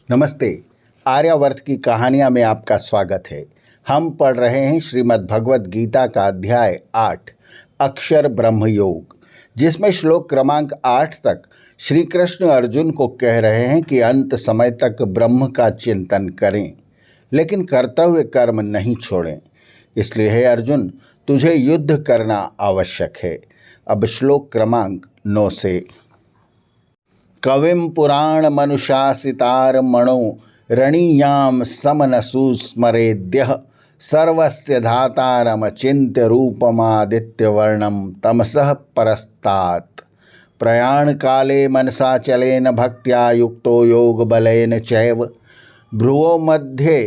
नमस्ते। आर्यावर्त की कहानियाँ में आपका स्वागत है। हम पढ़ रहे हैं श्रीमद् भगवत गीता का अध्याय 8 अक्षर ब्रह्म योग, जिसमें श्लोक क्रमांक 8 तक श्री कृष्ण अर्जुन को कह रहे हैं कि अंत समय तक ब्रह्म का चिंतन करें, लेकिन कर्तव्य कर्म नहीं छोड़ें। इसलिए हे अर्जुन, तुझे युद्ध करना आवश्यक है। अब श्लोक क्रमांक 9 से। कविं पुराण मनुशासितार मणो रणीयाम समनसु स्मरेद्यः सर्वस्य धातारमचिन्त्य रूपमादित्य वर्णम तमसः परस्तात् प्रयाण काले मनसा चलेन भक्त्या युक्तो योग बलेन चैव भ्रुवो मध्ये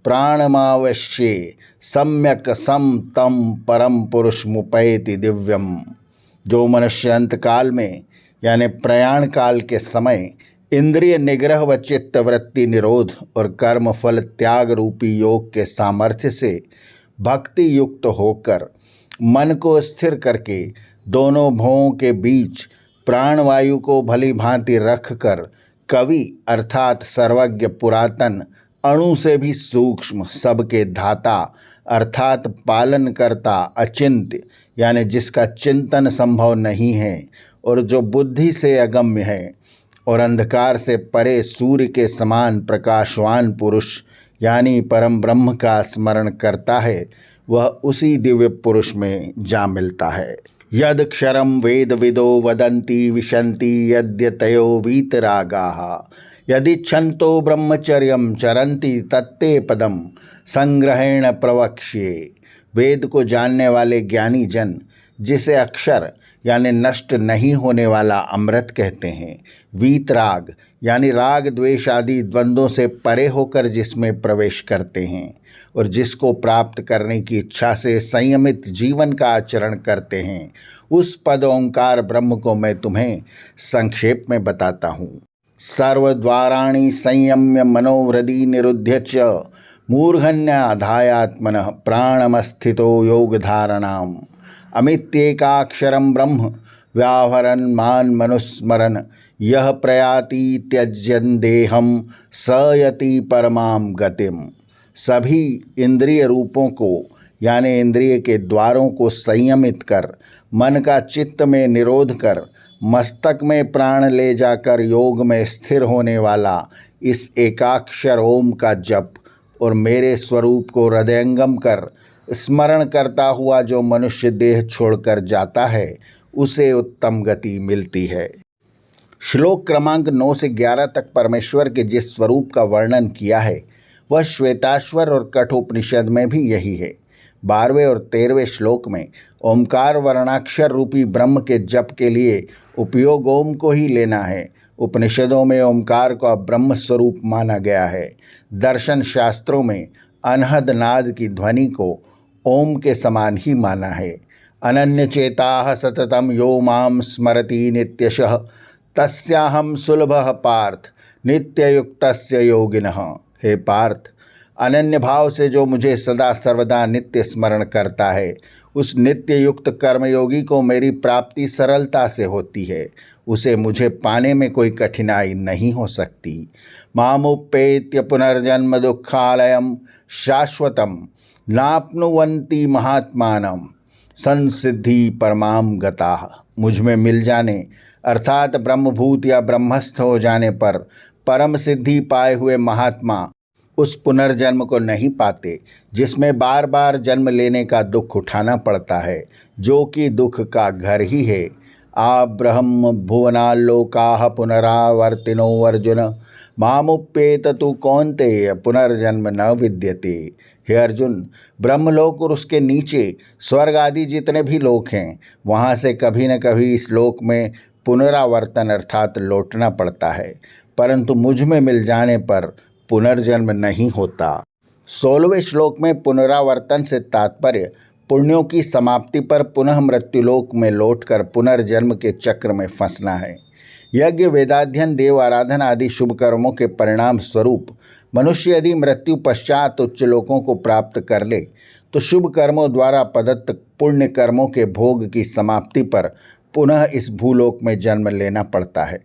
प्राणमावश्ये सम्यक सम तम परम पुरुष मुपैति दिव्यम। जो मनुष्य अंतकाल में यानी प्रयाण काल के समय इंद्रिय निग्रह व चित्त वृत्ति निरोध और कर्म फल त्याग रूपी योग के सामर्थ्य से भक्ति युक्त होकर मन को स्थिर करके दोनों भवों के बीच प्राणवायु को भली भांति रख कर कवि अर्थात सर्वज्ञ पुरातन अणु से भी सूक्ष्म सबके धाता अर्थात पालन करता अचिंत्य यानी जिसका चिंतन संभव नहीं है और जो बुद्धि से अगम्य है और अंधकार से परे सूर्य के समान प्रकाशवान पुरुष यानी परम ब्रह्म का स्मरण करता है, वह उसी दिव्य पुरुष में जा मिलता है। यद क्षरम वेद विदो वदन्ति विशन्ति यद्यतयो वीतरागाः यदिच्छन्तो ब्रह्मचर्यम चरन्ति तत्ते पदम संग्रहेण प्रवक्ष्ये। वेद को जानने वाले ज्ञानी जन जिसे अक्षर यानी नष्ट नहीं होने वाला अमृत कहते हैं, वीतराग यानी राग द्वेष आदि द्वंद्वों से परे होकर जिसमें प्रवेश करते हैं और जिसको प्राप्त करने की इच्छा से संयमित जीवन का आचरण करते हैं, उस पद ओंकार ब्रह्म को मैं तुम्हें संक्षेप में बताता हूँ। सर्वद्वाराणि संयम्य मनोहृदि निरुध्य च मूर्धन्याधायात्मनः प्राणमस्थितो योगधारणाम् अमित्येकाक्षरं ब्रह्म व्याहरन् मान मनुस्मरन् यह प्रयाति त्यज्यन् देहं स यति परमां गतिम। सभी इंद्रिय रूपों को यानी इंद्रिय के द्वारों को संयमित कर मन का चित्त में निरोध कर मस्तक में प्राण ले जाकर योग में स्थिर होने वाला इस एकाक्षर ओम का जप और मेरे स्वरूप को हृदयंगम कर स्मरण करता हुआ जो मनुष्य देह छोड़कर जाता है, उसे उत्तम गति मिलती है। श्लोक क्रमांक 9 से 11 तक परमेश्वर के जिस स्वरूप का वर्णन किया है वह श्वेताश्वर और कठोपनिषद में भी यही है। 12वें और 13वें श्लोक में ओमकार वर्णाक्षर रूपी ब्रह्म के जप के लिए उपयोग ओम को ही लेना है। उपनिषदों में ओमकार को ब्रह्म स्वरूप माना गया है। दर्शन शास्त्रों में अनहद नाद की ध्वनि को ओम के समान ही माना है। अनन्य चेताः सततम यो मां स्मरति नित्यशः तस्याहं सुलभः पार्थ नित्ययुक्तस्य योगिनः। हे पार्थ, अनन्य भाव से जो मुझे सदा सर्वदा नित्य स्मरण करता है, उस नित्य युक्त कर्मयोगी को मेरी प्राप्ति सरलता से होती है। उसे मुझे पाने में कोई कठिनाई नहीं हो सकती। मामुपेत्य पुनर्जन्म दुःखालयं शाश्वतम नाप्नुवन्ति महात्मानं संसिद्धि परमाम गताः। मुझ में मिल जाने अर्थात ब्रह्मभूत या ब्रह्मस्थ हो जाने पर परम सिद्धि पाए हुए महात्मा उस पुनर्जन्म को नहीं पाते जिसमें बार बार जन्म लेने का दुख उठाना पड़ता है, जो कि दुख का घर ही है। आब्रह्म भुवनाल्लोकाः पुनरावर्तिनो अर्जुन मामुप्येत तु कौन्तेय पुनर्जन्म न विद्यते। हे अर्जुन, ब्रह्मलोक और उसके नीचे स्वर्ग आदि जितने भी लोक हैं, वहाँ से कभी न कभी इस लोक में पुनरावर्तन अर्थात लौटना पड़ता है, परंतु मुझ में मिल जाने पर पुनर्जन्म नहीं होता। 16वें श्लोक में पुनरावर्तन से तात्पर्य पुण्यों की समाप्ति पर पुनः मृत्युलोक में लौटकर पुनर्जन्म के चक्र में फंसना है। यज्ञ वेदाध्ययन देव आराधना आदि शुभ कर्मों के परिणाम स्वरूप मनुष्य यदि मृत्यु पश्चात उच्च लोकों को प्राप्त कर ले तो शुभ कर्मों द्वारा प्रदत्त पुण्य कर्मों के भोग की समाप्ति पर पुनः इस भूलोक में जन्म लेना पड़ता है।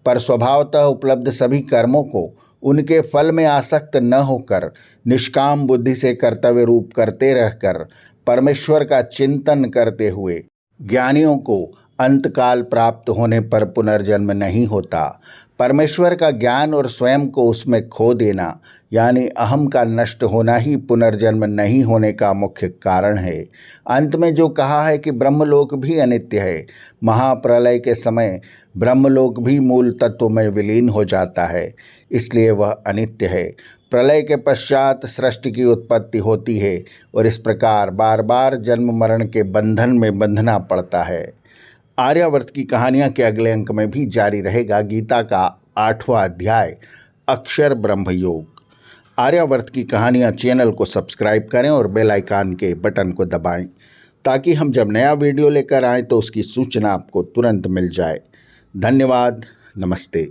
पर स्वभावतः उपलब्ध सभी कर्मों को उनके फल में आसक्त न होकर निष्काम बुद्धि से कर्तव्य रूप करते रहकर परमेश्वर का चिंतन करते हुए ज्ञानियों को अंतकाल प्राप्त होने पर पुनर्जन्म नहीं होता। परमेश्वर का ज्ञान और स्वयं को उसमें खो देना यानी अहम का नष्ट होना ही पुनर्जन्म नहीं होने का मुख्य कारण है। अंत में जो कहा है कि ब्रह्मलोक भी अनित्य है, महाप्रलय के समय ब्रह्मलोक भी मूल तत्व में विलीन हो जाता है, इसलिए वह अनित्य है। प्रलय के पश्चात सृष्टि की उत्पत्ति होती है और इस प्रकार बार बार जन्म मरण के बंधन में बंधना पड़ता है। आर्यावर्त की कहानियाँ के अगले अंक में भी जारी रहेगा गीता का 8वां अध्याय अक्षर ब्रह्म योग। आर्यावर्त की कहानियाँ चैनल को सब्सक्राइब करें और बेल आइकन के बटन को दबाएं ताकि हम जब नया वीडियो लेकर आएँ तो उसकी सूचना आपको तुरंत मिल जाए। धन्यवाद। नमस्ते।